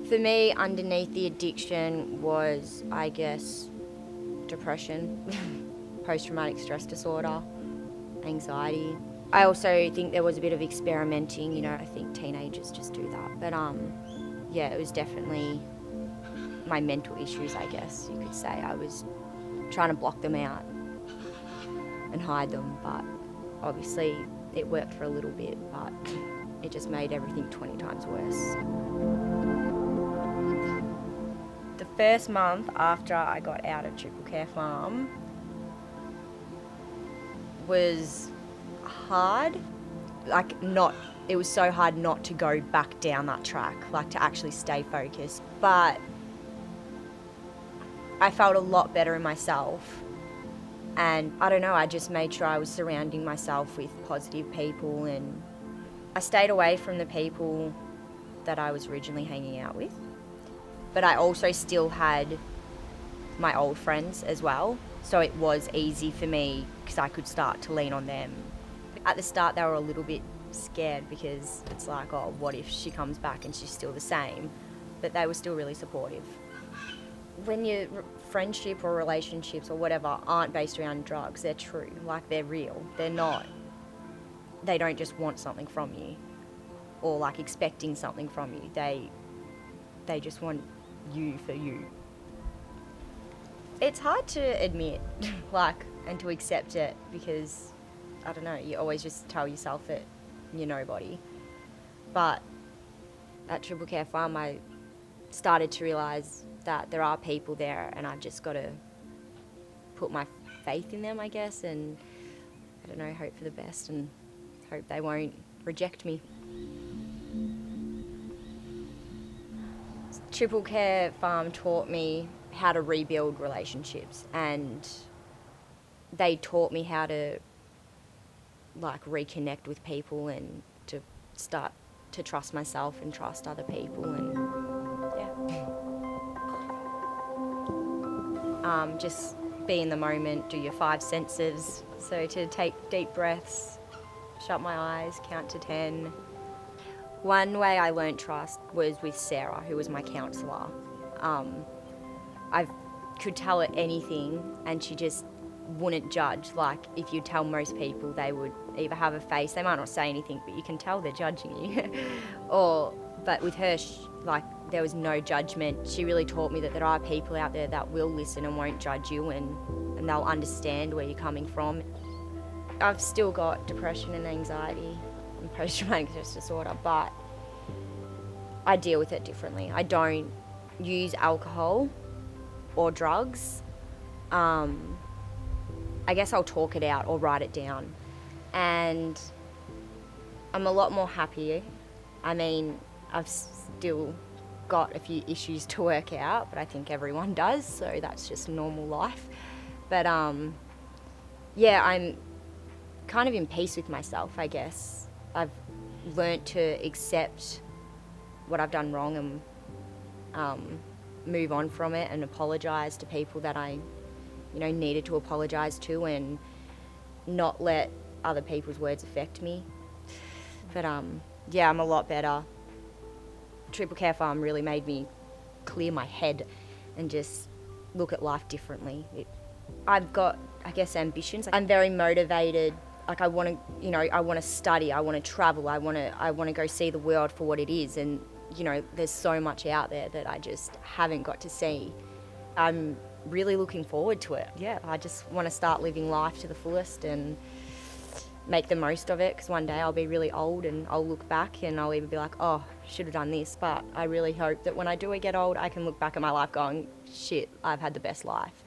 For me, underneath the addiction was, I guess, depression, post-traumatic stress disorder, anxiety. I also think there was a bit of experimenting, I think teenagers just do that. But yeah, it was definitely my mental issues, I guess you could say. I was trying to block them out and hide them, but obviously it worked for a little bit, but it just made everything 20 times worse. The first month after I got out of Triple Care Farm was hard. It was so hard not to go back down that track, to actually stay focused. But I felt a lot better in myself. And I don't know, I just made sure I was surrounding myself with positive people, and I stayed away from the people that I was originally hanging out with. But I also still had my old friends as well, so it was easy for me because I could start to lean on them. At the start they were a little bit scared because it's like, oh, what if she comes back and she's still the same? But they were still really supportive. When your friendship or relationships or whatever aren't based around drugs, they're true, they're real. They don't just want something from you or expecting something from you. They just want you for you. It's hard to admit, and to accept it because, I don't know, you always just tell yourself that you're nobody. But at Triple Care Farm, I started to realise that there are people there, and I've just got to put my faith in them, I guess, and, I don't know, hope for the best and hope they won't reject me. Triple Care Farm taught me how to rebuild relationships, and they taught me how to reconnect with people and to start to trust myself and trust other people, and just be in the moment, do your 5 senses. So to take deep breaths, shut my eyes, count to 10. One way I learned trust was with Sarah, who was my counsellor. I could tell her anything and she just wouldn't judge. If you tell most people, they would either have a face, they might not say anything, but you can tell they're judging you. But with her, there was no judgment. She really taught me that there are people out there that will listen and won't judge you, and they'll understand where you're coming from. I've still got depression and anxiety and post-traumatic stress disorder, but I deal with it differently. I don't use alcohol or drugs. I guess I'll talk it out or write it down, and I'm a lot more happier. I mean, I've still got a few issues to work out, but I think everyone does, so that's just normal life. But yeah, I'm kind of in peace with myself, I guess. I've learnt to accept what I've done wrong and move on from it and apologise to people that I needed to apologise to, and not let other people's words affect me. But yeah, I'm a lot better. Triple Care Farm really made me clear my head and just look at life differently. I've got, I guess, ambitions. I'm very motivated. I want to study, I want to travel, I want to go see the world for what it is, and there's so much out there that I just haven't got to see. I'm really looking forward to it. Yeah, I just want to start living life to the fullest and make the most of it, because one day I'll be really old and I'll look back and I'll either be like, oh, should have done this, but I really hope that when I do get old, I can look back at my life going, shit, I've had the best life.